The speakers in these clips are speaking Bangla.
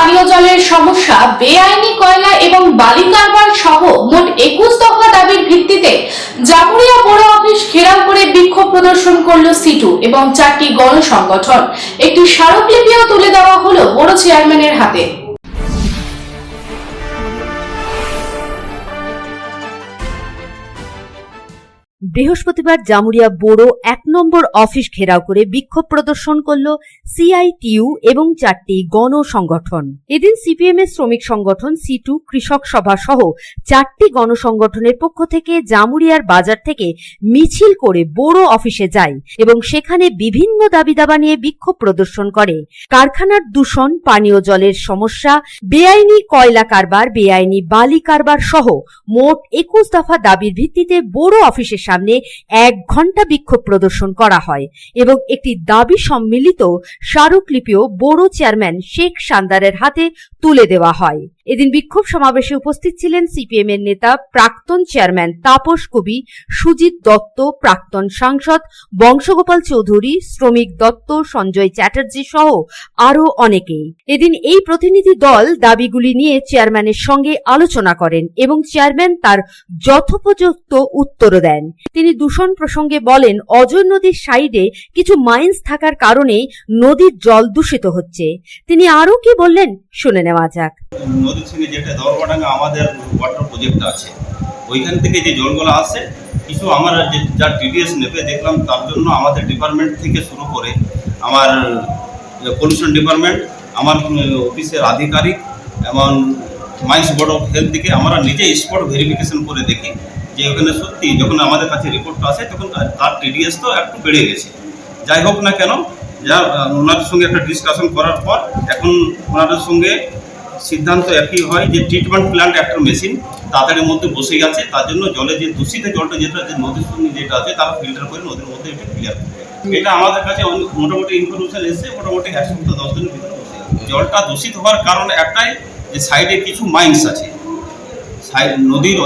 পানীয় জলের সমস্যা, বেআইনি কয়লা এবং বালি কারবার সহ মোট 21 দফা দাবির ভিত্তিতে জামুরিয়া বড় অফিস ঘেরাও করে বিক্ষোভ প্রদর্শন করলো সিটু এবং 4টি গণসংগঠন। একটি স্মারকলিপিও তুলে দেওয়া হলো বড় চেয়ারম্যানের হাতে। বৃহস্পতিবার জামুরিয়া বোরো 1 নম্বর অফিস ঘেরাও করে বিক্ষোভ প্রদর্শন করল সিআইটিইউ এবং 4টি গণসংগঠন। এদিন সিপিএম এর শ্রমিক সংগঠন, সিটু, কৃষক সভা সহ 4টি গণসংগঠনের পক্ষ থেকে জামুরিয়ার বাজার থেকে মিছিল করে বোরো অফিসে যায় এবং সেখানে বিভিন্ন দাবি দাবা নিয়ে বিক্ষোভ প্রদর্শন করে। কারখানার দূষণ, পানীয় জলের সমস্যা, বেআইনি কয়লা কারবার, বেআইনি বালি কারবার সহ মোট 21 দফা দাবির ভিত্তিতে বোরো অফিসের সামনে 1 ঘন্টা বিক্ষোভ প্রদর্শন করা হয় এবং একটি দাবি সম্মিলিত স্মারকলিপিও বোরো চেয়ারম্যান শেখ সান্দারের হাতে তুলে দেওয়া হয়। এদিন বিক্ষোভ সমাবেশে উপস্থিত ছিলেন সিপিএম এর নেতা, প্রাক্তন চেয়ারম্যান তাপস কবি, সুজিত দত্ত, প্রাক্তন সাংসদ বংশগোপাল চৌধুরী, শ্রমিক দত্ত, সঞ্জয় চ্যাটার্জি সহ আরো অনেকেই। এদিন এই প্রতিনিধি দল দাবিগুলি নিয়ে চেয়ারম্যানের সঙ্গে আলোচনা করেন এবং চেয়ারম্যান তার যথোপযুক্ত উত্তরও দেন। তিনি দূষণ প্রসঙ্গে বলেন, অজয় নদীর সাইডে কিছু মাইন্স থাকার কারণে নদীর জল দূষিত হচ্ছে। তিনি আরো কি বললেন শুনে নেওয়া যাক। নদীর সঙ্গে যেটা দরবাডাঙ্গা আমাদের ওয়াটার প্রজেক্ট আছে, ওইখান থেকে যে জলগুলো আসে কিছু আমরা যা টিডিএস নেবে দেখলাম, তার জন্য আমাদের ডিপার্টমেন্ট থেকে শুরু করে আমার পলিউশন ডিপার্টমেন্ট, আমার অফিসের আধিকারিক এবং মাইন্স বোর্ড অফ হেলথ থেকে আমরা নিজে স্পট ভেরিফিকেশন করে দেখি যে ওখানে সত্যি যখন আমাদের কাছে রিপোর্টটা আসে তখন তার টিডিএস তো একটু বেড়ে গেছে। যাই হোক না কেন, যা ওনাদের সঙ্গে একটা ডিসকাশন করার পর এখন ওনাদের সঙ্গে সিদ্ধান্ত একই হয় যে ট্রিটমেন্ট প্ল্যান্ট একটা মেশিন তাড়াতাড়ির মধ্যে বসে গেছে, তার জন্য জলে যে দূষিত জলটা যেটা যে নদীর সঙ্গে যেটা আছে তারা ফিল্টার করে নদীর মধ্যে এটা ক্লিয়ার করবে। এটা আমাদের কাছে মোটামুটি ইনফরমেশন এসে মোটামুটি 1 সপ্তাহ 10 দিনের ভিতরে বসে গেছে। জলটা দূষিত হওয়ার কারণ একটাই যে সাইডে কিছু মাইন্স আছে, নদীর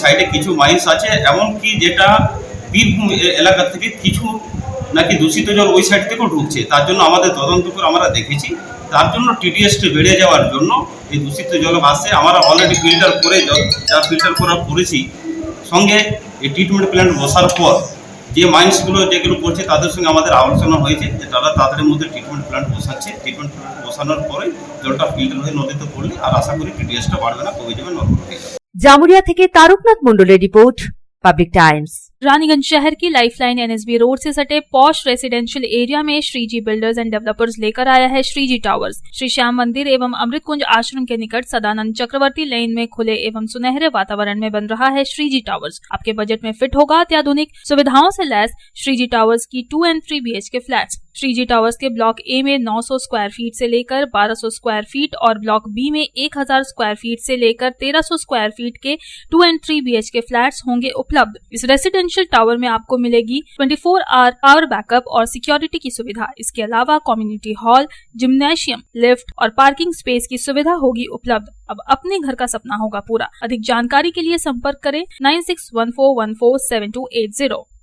সাইডে কিছু মাইন্স আছে, এমনকি যেটা বীরভূম এলাকা থেকে কিছু নাকি দূষিত জল ওই সাইড থেকেও ঢুকছে। তার জন্য আমাদের তদন্ত করে আমরা দেখেছি, তার জন্য টিডিএসটা বেড়ে যাওয়ার জন্য এই দূষিত জল আসছে। আমরা অলরেডি ফিল্টার করে যা ফিল্টার করেছি, সঙ্গে এই ট্রিটমেন্ট প্ল্যান্ট বসার পর যে মাইন্সগুলো যেগুলো করছে তাদের সঙ্গে আমাদের আলোচনা হয়েছে যে তারা তাদের মধ্যে ট্রিটমেন্ট প্ল্যান্ট বসাচ্ছে। ট্রিটমেন্ট প্ল্যান্ট বসানোর পরে জলটা ফিল্টার হয়ে নদীতে পড়লে আর আশা করি টিডিএসটা বাড়বে না, কমে যাবে, নর্মাল হয়ে যাবে। জামুরিয়া থেকে তারকনাথ মন্ডলের রিপোর্ট, पब्लिक टाइम्स। रानीगंज शहर की लाइफलाइन एनएसबी रोड से सटे पॉश रेसिडेंशियल एरिया में श्रीजी बिल्डर्स एंड डेवलपर्स लेकर आया है श्रीजी टावर्स। श्री श्याम मंदिर एवं अमृत कुंज आश्रम के निकट सदानंद चक्रवर्ती लेन में खुले एवं सुनहरे वातावरण में बन रहा है श्रीजी टावर्स। आपके बजट में फिट होगा अत्याधुनिक सुविधाओं से लैस श्रीजी टावर्स की 2 and 3 BHK flats. Shreeji towers के ब्लॉक ए में 900 स्क्वायर फीट से लेकर 1200 स्क्वायर फीट और ब्लॉक बी में 1000 स्क्वायर फीट से लेकर 1300 स्क्वायर फीट के 2 and 3 BHK फ्लैट्स होंगे उपलब्ध। इस रेसिडेंशियल टावर में आपको मिलेगी 24 आवर पावर बैकअप और सिक्योरिटी की सुविधा। इसके अलावा कम्युनिटी हॉल, जिम्नेशियम, लिफ्ट और पार्किंग स्पेस की सुविधा होगी उपलब्ध। अब अपने घर का सपना होगा पूरा। अधिक जानकारी के लिए संपर्क करें 9614147280।